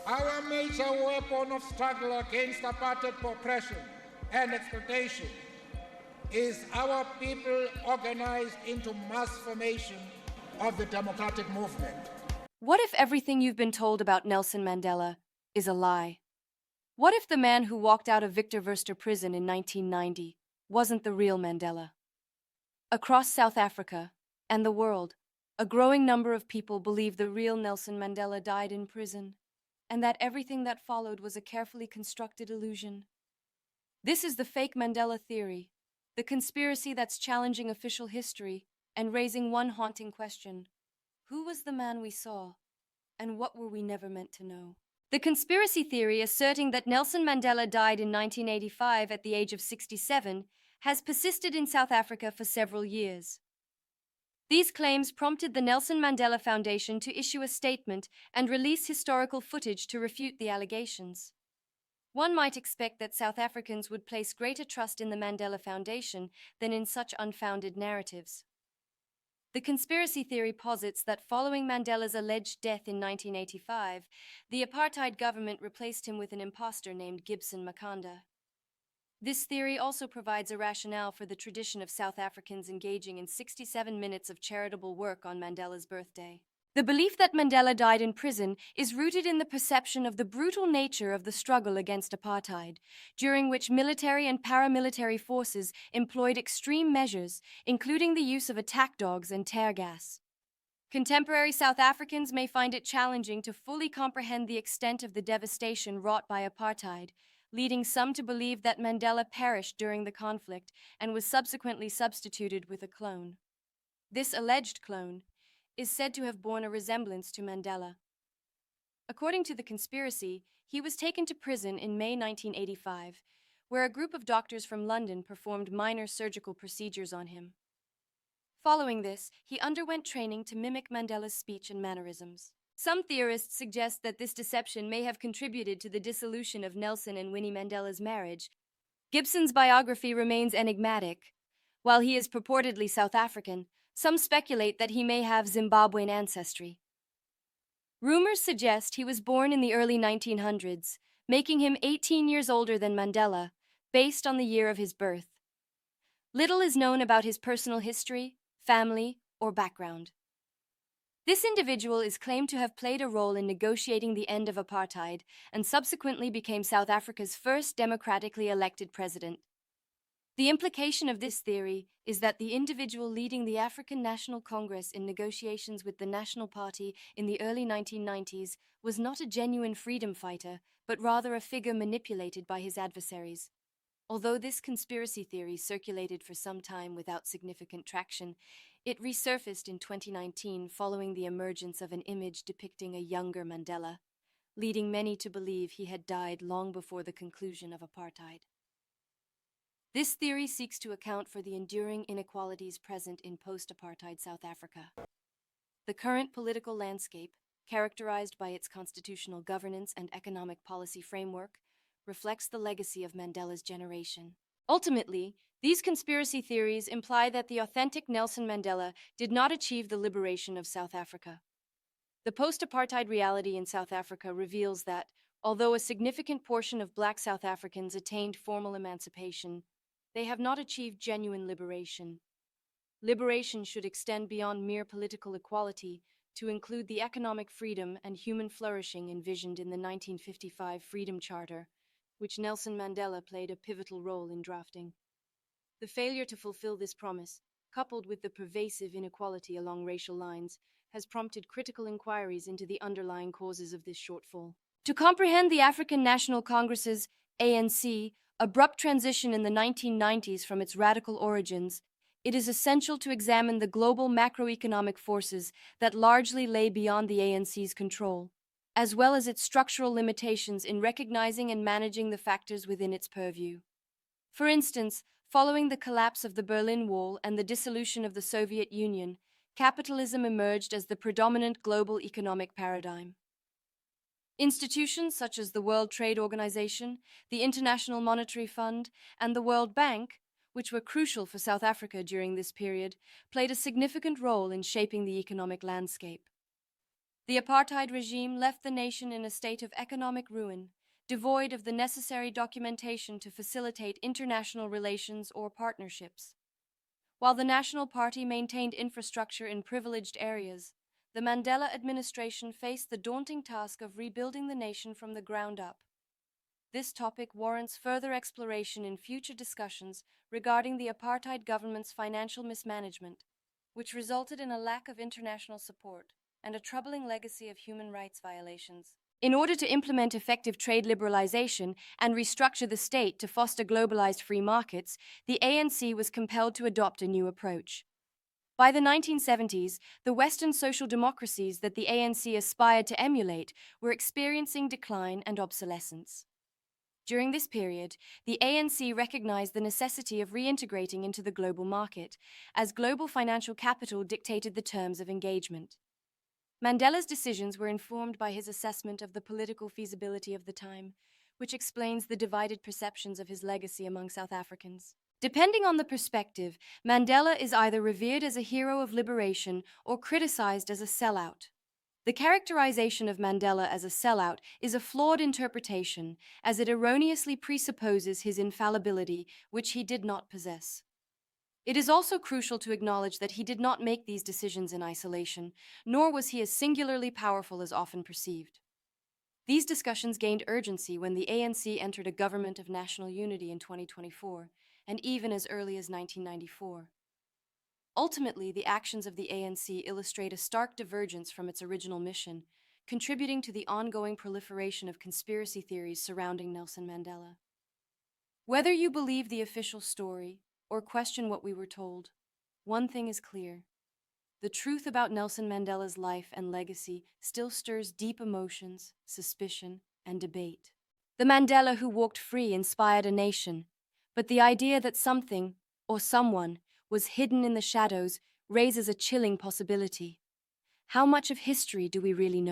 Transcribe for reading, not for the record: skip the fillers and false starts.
Our major weapon of struggle against apartheid oppression and exploitation is our people organized into mass formation of the democratic movement. What if everything you've been told about Nelson Mandela is a lie? What if the man who walked out of Victor Verster prison in 1990 wasn't the real Mandela? Across South Africa and the world, a growing number of people believe the real Nelson Mandela died in prison, and that everything that followed was a carefully constructed illusion. This is the Fake Mandela Theory, the conspiracy that's challenging official history and raising one haunting question: who was the man we saw, and what were we never meant to know? The conspiracy theory asserting that Nelson Mandela died in 1985 at the age of 67 has persisted in South Africa for several years. These claims prompted the Nelson Mandela Foundation to issue a statement and release historical footage to refute the allegations. One might expect that South Africans would place greater trust in the Mandela Foundation than in such unfounded narratives. The conspiracy theory posits that following Mandela's alleged death in 1985, the apartheid government replaced him with an imposter named Gibson Makanda. This theory also provides a rationale for the tradition of South Africans engaging in 67 minutes of charitable work on Mandela's birthday. The belief that Mandela died in prison is rooted in the perception of the brutal nature of the struggle against apartheid, during which military and paramilitary forces employed extreme measures, including the use of attack dogs and tear gas. Contemporary South Africans may find it challenging to fully comprehend the extent of the devastation wrought by apartheid, leading some to believe that Mandela perished during the conflict and was subsequently substituted with a clone. This alleged clone is said to have borne a resemblance to Mandela. According to the conspiracy, he was taken to prison in May 1985, where a group of doctors from London performed minor surgical procedures on him. Following this, he underwent training to mimic Mandela's speech and mannerisms. Some theorists suggest that this deception may have contributed to the dissolution of Nelson and Winnie Mandela's marriage. Gibson's biography remains enigmatic. While he is purportedly South African, some speculate that he may have Zimbabwean ancestry. Rumors suggest he was born in the early 1900s, making him 18 years older than Mandela, based on the year of his birth. Little is known about his personal history, family, or background. This individual is claimed to have played a role in negotiating the end of apartheid and subsequently became South Africa's first democratically elected president. The implication of this theory is that the individual leading the African National Congress in negotiations with the National Party in the early 1990s was not a genuine freedom fighter, but rather a figure manipulated by his adversaries. Although this conspiracy theory circulated for some time without significant traction, it resurfaced in 2019 following the emergence of an image depicting a younger Mandela, leading many to believe he had died long before the conclusion of apartheid. This theory seeks to account for the enduring inequalities present in post-apartheid South Africa. The current political landscape, characterized by its constitutional governance and economic policy framework, reflects the legacy of Mandela's generation. Ultimately, these conspiracy theories imply that the authentic Nelson Mandela did not achieve the liberation of South Africa. The post-apartheid reality in South Africa reveals that, although a significant portion of Black South Africans attained formal emancipation, they have not achieved genuine liberation. Liberation should extend beyond mere political equality to include the economic freedom and human flourishing envisioned in the 1955 Freedom Charter, which Nelson Mandela played a pivotal role in drafting. The failure to fulfill this promise, coupled with the pervasive inequality along racial lines, has prompted critical inquiries into the underlying causes of this shortfall. To comprehend the African National Congress's ANC abrupt transition in the 1990s from its radical origins, it is essential to examine the global macroeconomic forces that largely lay beyond the ANC's control, as well as its structural limitations in recognizing and managing the factors within its purview. For instance, following the collapse of the Berlin Wall and the dissolution of the Soviet Union, capitalism emerged as the predominant global economic paradigm. Institutions such as the World Trade Organization, the International Monetary Fund, and the World Bank, which were crucial for South Africa during this period, played a significant role in shaping the economic landscape. The apartheid regime left the nation in a state of economic ruin, devoid of the necessary documentation to facilitate international relations or partnerships. While the National Party maintained infrastructure in privileged areas, the Mandela administration faced the daunting task of rebuilding the nation from the ground up. This topic warrants further exploration in future discussions regarding the apartheid government's financial mismanagement, which resulted in a lack of international support and a troubling legacy of human rights violations. In order to implement effective trade liberalization and restructure the state to foster globalized free markets, the ANC was compelled to adopt a new approach. By the 1970s, the Western social democracies that the ANC aspired to emulate were experiencing decline and obsolescence. During this period, the ANC recognized the necessity of reintegrating into the global market, as global financial capital dictated the terms of engagement. Mandela's decisions were informed by his assessment of the political feasibility of the time, which explains the divided perceptions of his legacy among South Africans. Depending on the perspective, Mandela is either revered as a hero of liberation or criticized as a sellout. The characterization of Mandela as a sellout is a flawed interpretation, as it erroneously presupposes his infallibility, which he did not possess. It is also crucial to acknowledge that he did not make these decisions in isolation, nor was he as singularly powerful as often perceived. These discussions gained urgency when the ANC entered a government of national unity in 2024, and even as early as 1994. Ultimately, the actions of the ANC illustrate a stark divergence from its original mission, contributing to the ongoing proliferation of conspiracy theories surrounding Nelson Mandela. Whether you believe the official story or question what we were told, one thing is clear. The truth about Nelson Mandela's life and legacy still stirs deep emotions, suspicion, and debate. The Mandela who walked free inspired a nation, but the idea that something, or someone, was hidden in the shadows raises a chilling possibility. How much of history do we really know?